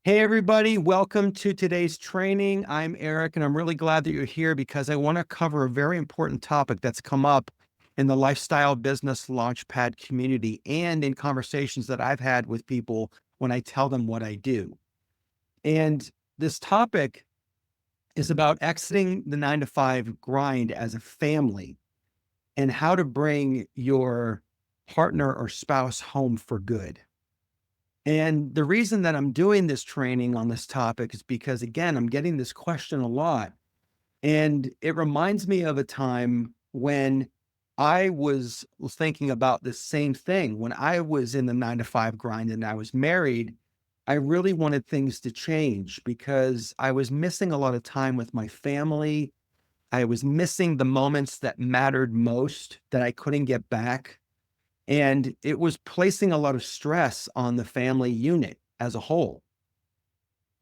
Hey, everybody. Welcome to today's training. I'm Eric, and I'm really glad that you're here because I want to cover a very important topic that's come up in the lifestyle business launchpad community and in conversations that I've had with people when I tell them what I do. And this topic is about exiting the 9 to 5 grind as a family and how to bring your partner or spouse home for good. And the reason that I'm doing this training on this topic is because, again, I'm getting this question a lot. And it reminds me of a time when I was thinking about the same thing. When I was in the 9 to 5 grind and I was married, I really wanted things to change because I was missing a lot of time with my family. I was missing the moments that mattered most that I couldn't get back. And it was placing a lot of stress on the family unit as a whole.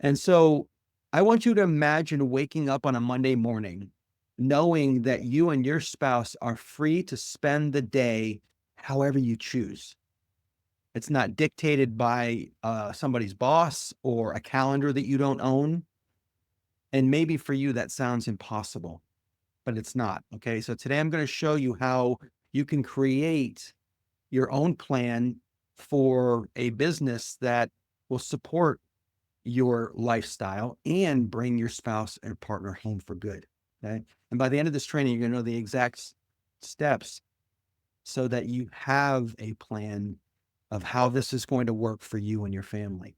And so I want you to imagine waking up on a Monday morning, knowing that you and your spouse are free to spend the day however you choose. It's not dictated by somebody's boss or a calendar that you don't own. And maybe for you, that sounds impossible, but it's not. Okay. So today I'm going to show you how you can create your own plan for a business that will support your lifestyle and bring your spouse and partner home for good. Okay. And by the end of this training, you're going to know the exact steps so that you have a plan of how this is going to work for you and your family.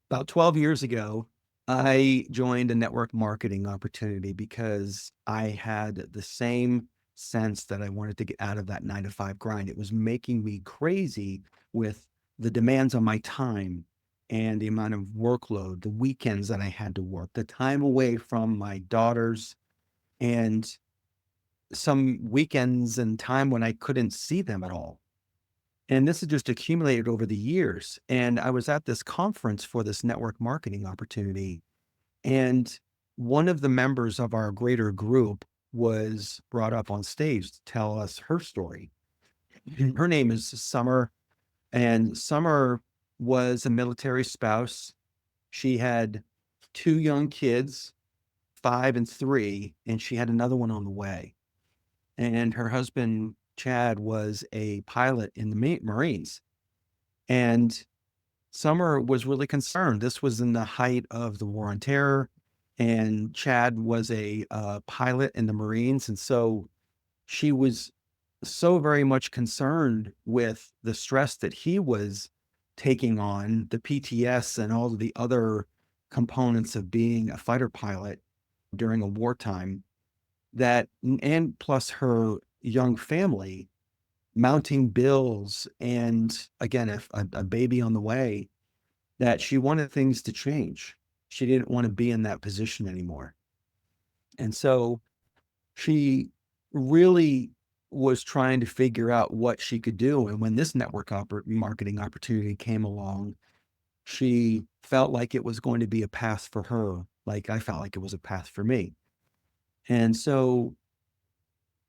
About 12 years ago, I joined a network marketing opportunity because I had the same sense that I wanted to get out of that 9 to 5 grind. It was making me crazy with the demands on my time and the amount of workload, the weekends that I had to work, the time away from my daughters, and some weekends and time when I couldn't see them at all. And this has just accumulated over the years. And I was at this conference for this network marketing opportunity. And one of the members of our greater group was brought up on stage to tell us her story. Her name is Summer, and Summer was a military spouse. She had 2 young kids, 5 and 3, and she had another one on the way. And her husband, Chad, was a pilot in the Marines. And Summer was really concerned. This was in the height of the war on terror, and Chad was a pilot in the Marines. And so she was so very much concerned with the stress that he was taking on, the PTS and all of the other components of being a fighter pilot during a wartime, that, and plus her young family, mounting bills, and again, if a baby on the way, that she wanted things to change. She didn't want to be in that position anymore. And so she really was trying to figure out what she could do. And when this marketing opportunity came along, she felt like it was going to be a path for her, like I felt like it was a path for me. And so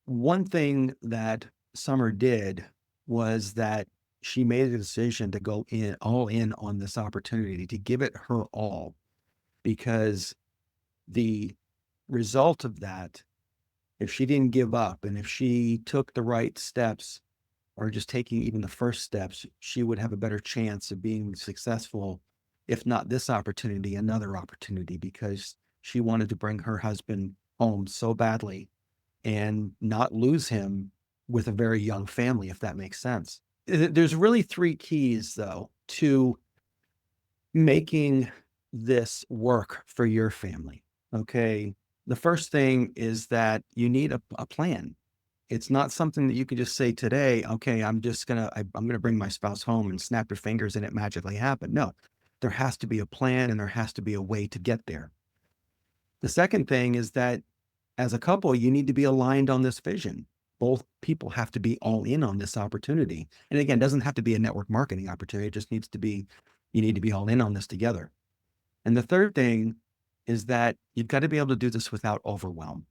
one thing that Summer did was that she made a decision to go in all in on this opportunity, to give it her all, because the result of that, if she didn't give up and if she took the right steps or just taking even the first steps, she would have a better chance of being successful, if not this opportunity, another opportunity, because she wanted to bring her husband home so badly and not lose him with a very young family, if that makes sense. There's really three keys, though, to making this work for your family. Okay. The first thing is that you need a plan. It's not something that you can just say today, okay, I'm gonna bring my spouse home and snap your fingers and it magically happened. No, there has to be a plan and there has to be a way to get there. The second thing is that as a couple, you need to be aligned on this vision. Both people have to be all in on this opportunity. And again, it doesn't have to be a network marketing opportunity. It just needs to be, you need to be all in on this together. And the third thing is that you've got to be able to do this without overwhelm.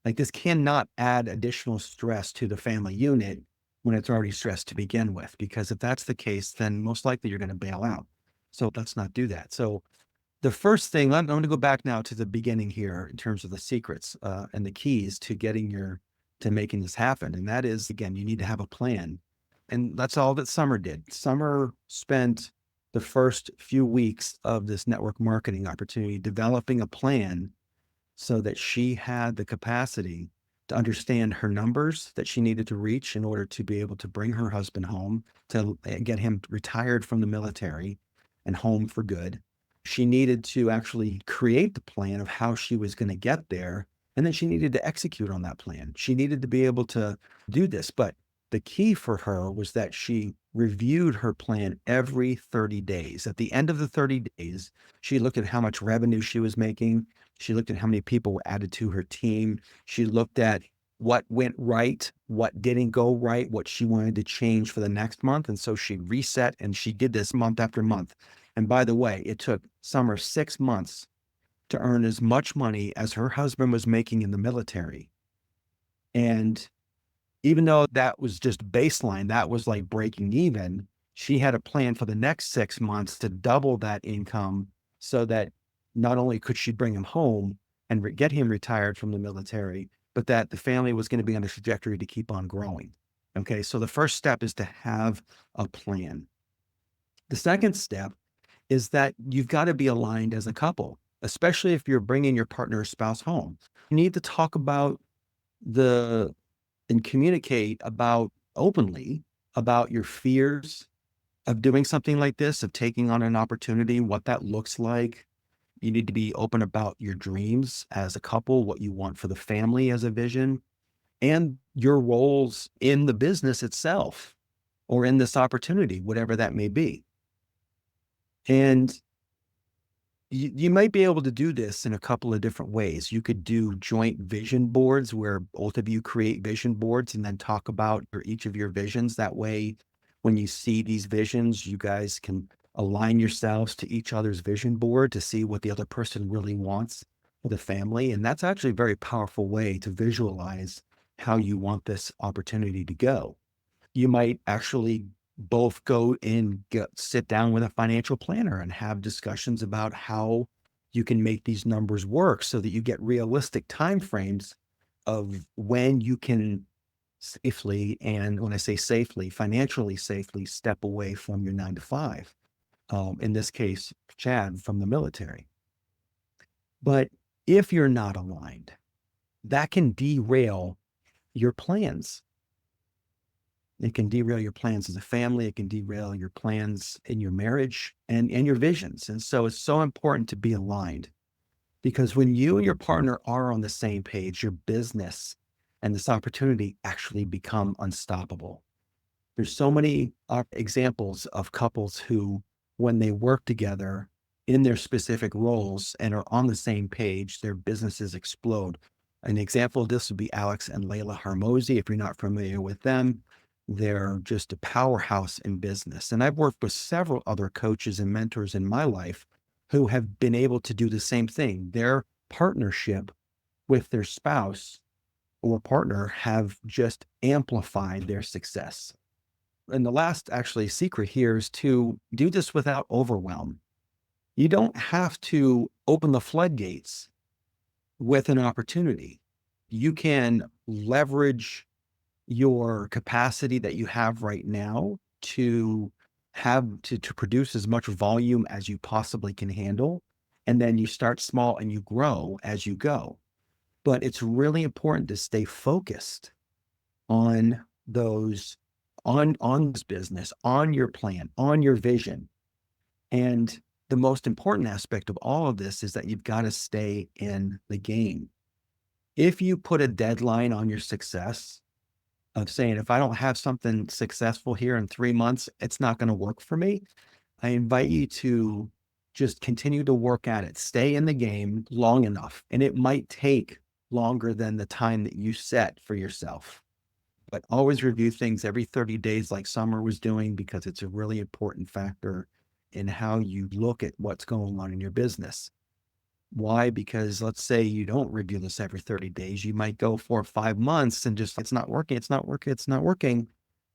Like, this cannot add additional stress to the family unit when it's already stressed to begin with, because if that's the case, then most likely you're going to bail out. So let's not do that. So the first thing, I'm going to go back now to the beginning here in terms of the secrets and the keys to to making this happen. And that is, again, you need to have a plan. And that's all that Summer did. Summer spent the first few weeks of this network marketing opportunity developing a plan so that she had the capacity to understand her numbers that she needed to reach in order to be able to bring her husband home, to get him retired from the military and home for good. She needed to actually create the plan of how she was going to get there. And then she needed to execute on that plan. She needed to be able to do this. But the key for her was that she reviewed her plan every 30 days. At the end of the 30 days, she looked at how much revenue she was making. She looked at how many people were added to her team. She looked at what went right, what didn't go right, what she wanted to change for the next month. And so she reset and she did this month after month. And by the way, it took Summer 6 months to earn as much money as her husband was making in the military. And even though that was just baseline, that was like breaking even, she had a plan for the next 6 months to double that income so that not only could she bring him home and get him retired from the military, but that the family was going to be on a trajectory to keep on growing. Okay. So the first step is to have a plan. The second step is that you've got to be aligned as a couple, especially if you're bringing your partner or spouse home. You need to talk about the and communicate about openly about your fears of doing something like this, of taking on an opportunity, what that looks like. You need to be open about your dreams as a couple, what you want for the family as a vision, and your roles in the business itself or in this opportunity, whatever that may be. And you might be able to do this in a couple of different ways. You could do joint vision boards where both of you create vision boards and then talk about each of your visions. That way, when you see these visions, you guys can align yourselves to each other's vision board to see what the other person really wants for the family. And that's actually a very powerful way to visualize how you want this opportunity to go. You might actually both go and sit down with a financial planner and have discussions about how you can make these numbers work so that you get realistic timeframes of when you can safely, and when I say safely, financially safely, step away from your 9 to 5. In this case, Chad from the military. But if you're not aligned, that can derail your plans. It can derail your plans as a family. It can derail your plans in your marriage and your visions. And so it's so important to be aligned, because when you and your partner are on the same page, your business and this opportunity actually become unstoppable. There's so many examples of couples who, when they work together in their specific roles and are on the same page, their businesses explode. An example of this would be Alex and Layla Harmozy. If you're not familiar with them, they're just a powerhouse in business. And I've worked with several other coaches and mentors in my life who have been able to do the same thing. Their partnership with their spouse or partner have just amplified their success. And the last actually secret here is to do this without overwhelm. You don't have to open the floodgates with an opportunity. You can leverage your capacity that you have right now to to produce as much volume as you possibly can handle. And then you start small and you grow as you go. But it's really important to stay focused on those, on this business, on your plan, on your vision. And the most important aspect of all of this is that you've got to stay in the game. If you put a deadline on your success of saying, if I don't have something successful here in 3 months, it's not going to work for me, I invite you to just continue to work at it. Stay in the game long enough. And it might take longer than the time that you set for yourself. But always review things every 30 days like Summer was doing, because it's a really important factor in how you look at what's going on in your business. Why? Because let's say you don't review this every 30 days. You might go 4 or 5 months and just, it's not working, it's not working, it's not working.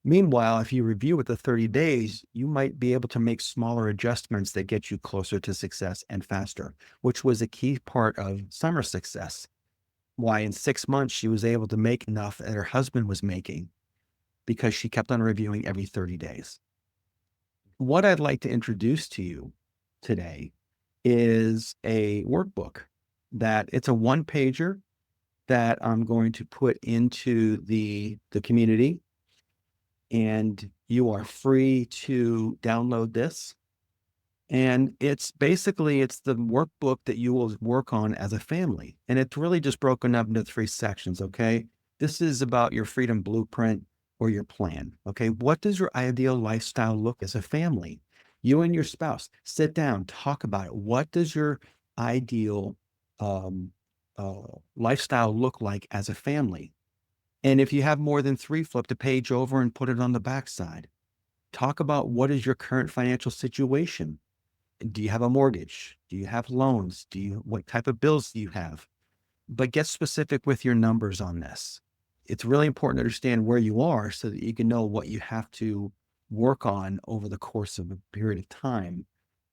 Meanwhile, if you review it the 30 days, you might be able to make smaller adjustments that get you closer to success and faster, which was a key part of Summer's success. Why in 6 months she was able to make enough that her husband was making because she kept on reviewing every 30 days. What I'd like to introduce to you today is a workbook that it's a one pager that I'm going to put into the community, and you are free to download this. And it's basically it's the workbook that you will work on as a family. And it's really just broken up into three sections, okay? This is about your freedom blueprint or your plan. Okay. What does your ideal lifestyle look as a family? You and your spouse sit down, talk about it. What does your ideal um, uh, lifestyle look like as a family? And if you have more than three, flip the page over and put it on the backside. Talk about what is your current financial situation. Do you have a mortgage? Do you have loans? What type of bills do you have? But get specific with your numbers on this. It's really important to understand where you are so that you can know what you have to work on over the course of a period of time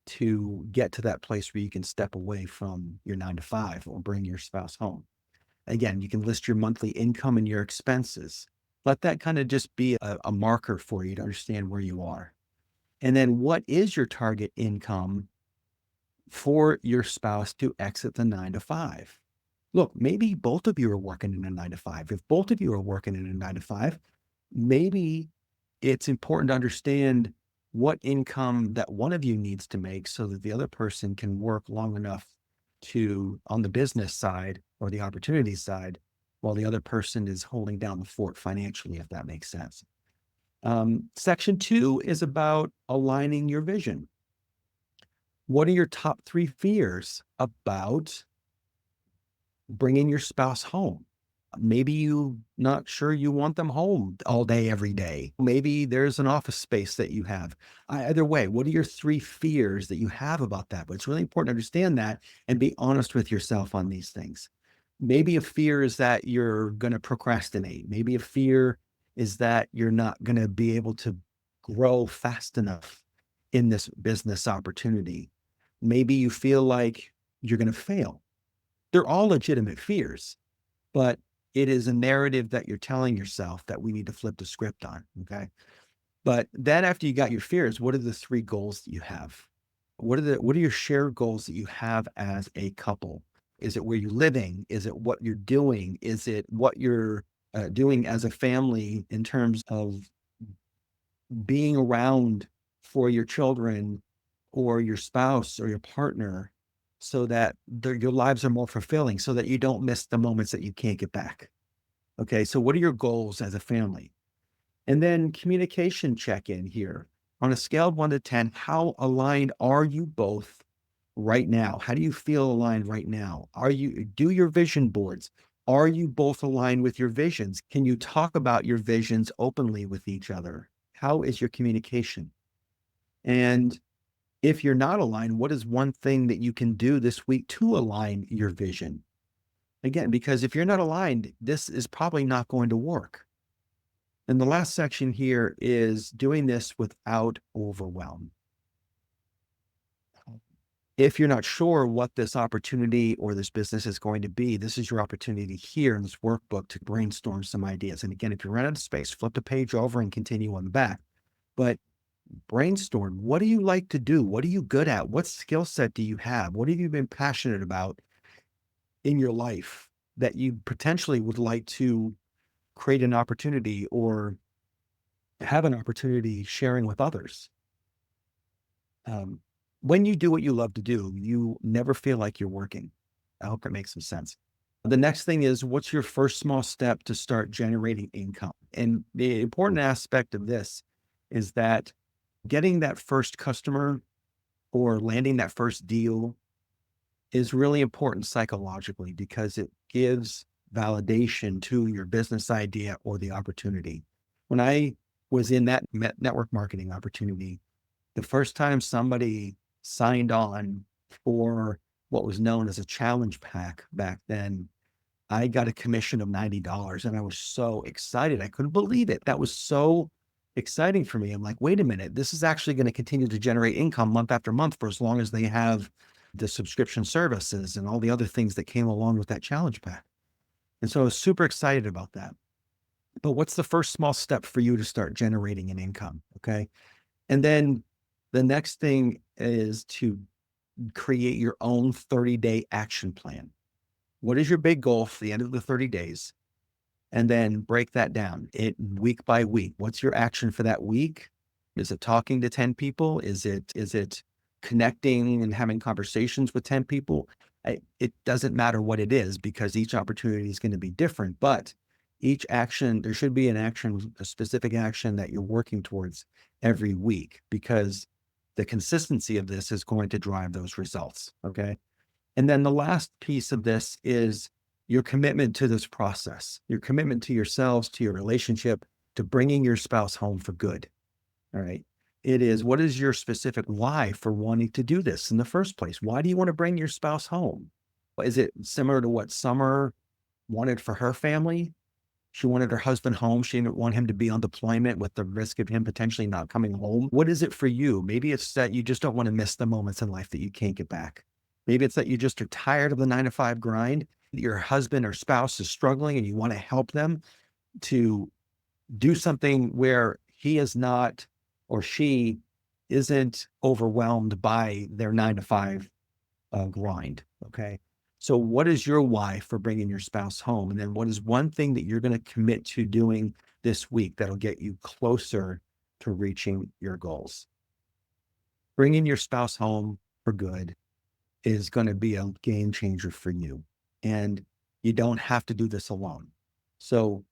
to get to that place where you can step away from your 9 to 5 or bring your spouse home. Again, you can list your monthly income and your expenses. Let that kind of just be a marker for you to understand where you are. And then what is your target income for your spouse to exit the 9 to 5? Look, maybe both of you are working in a 9 to 5. If both of you are working in a 9 to 5, maybe it's important to understand what income that one of you needs to make so that the other person can work long enough to on the business side or the opportunity side while the other person is holding down the fort financially, if that makes sense. Section 2 is about aligning your vision. What are your top 3 fears about bringing your spouse home? Maybe you not sure you want them home all day, every day. Maybe there's an office space that you have. Either way, what are your 3 fears that you have about that? But it's really important to understand that and be honest with yourself on these things. Maybe a fear is that you're going to procrastinate. Maybe a fear is that you're not going to be able to grow fast enough in this business opportunity. Maybe you feel like you're going to fail. They're all legitimate fears, but it is a narrative that you're telling yourself that we need to flip the script on. Okay. But then after you got your fears, what are the 3 goals that you have? What are your shared goals that you have as a couple? Is it where you're living? Is it what you're doing? Is it what you're doing as a family in terms of being around for your children or your spouse or your partner so that your lives are more fulfilling, so that you don't miss the moments that you can't get back? Okay. So what are your goals as a family? And then communication check in here. On a scale of 1 to 10, how aligned are you both right now? How do you feel aligned right now? Do your vision boards? Are you both aligned with your visions? Can you talk about your visions openly with each other? How is your communication? And if you're not aligned, what is one thing that you can do this week to align your vision? Again, because if you're not aligned, this is probably not going to work. And the last section here is doing this without overwhelm. If you're not sure what this opportunity or this business is going to be, this is your opportunity here in this workbook to brainstorm some ideas. And again, if you run out of space, flip the page over and continue on the back. But brainstorm. What do you like to do? What are you good at? What skill set do you have? What have you been passionate about in your life that you potentially would like to create an opportunity or have an opportunity sharing with others? Um, when you do what you love to do, you never feel like you're working. I hope that makes some sense. The next thing is, what's your first small step to start generating income? And the important aspect of this is that getting that first customer or landing that first deal is really important psychologically because it gives validation to your business idea or the opportunity. When I was in that network marketing opportunity, the first time somebody signed on for what was known as a challenge pack back then, I got a commission of $90 and I was so excited. I couldn't believe it. That was so exciting for me. I'm like, wait a minute, this is actually going to continue to generate income month after month for as long as they have the subscription services and all the other things that came along with that challenge pack. And so I was super excited about that. But what's the first small step for you to start generating an income? Okay. And then the next thing is to create your own 30-day action plan. What is your big goal for the end of the 30 days? And then break that down it week by week. What's your action for that week? Is it talking to 10 people? Is it connecting and having conversations with 10 people? It doesn't matter what it is because each opportunity is going to be different, but each action, there should be an action, a specific action that you're working towards every week because the consistency of this is going to drive those results. Okay. And then the last piece of this is your commitment to this process, your commitment to yourselves, to your relationship, to bringing your spouse home for good. All right. It is what is your specific why for wanting to do this in the first place? Why do you want to bring your spouse home? Is it similar to what Summer wanted for her family? She wanted her husband home. She didn't want him to be on deployment with the risk of him potentially not coming home. What is it for you? Maybe it's that you just don't want to miss the moments in life that you can't get back. Maybe it's that you just are tired of the 9 to 5 grind. Your husband or spouse is struggling and you want to help them to do something where he is not or she isn't overwhelmed by their 9 to 5 grind. Okay. So what is your why for bringing your spouse home? And then what is one thing that you're going to commit to doing this week that'll get you closer to reaching your goals? Bringing your spouse home for good is going to be a game changer for you. And you don't have to do this alone. So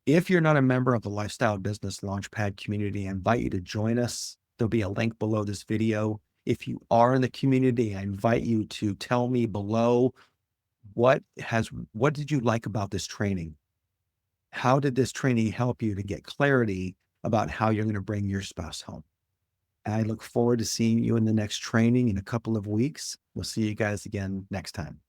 if you're not a member of the Lifestyle Business Launchpad community, I invite you to join us. There'll be a link below this video. If you are in the community, I invite you to tell me below what did you like about this training? How did this training help you to get clarity about how you're going to bring your spouse home? I look forward to seeing you in the next training in a couple of weeks. We'll see you guys again next time.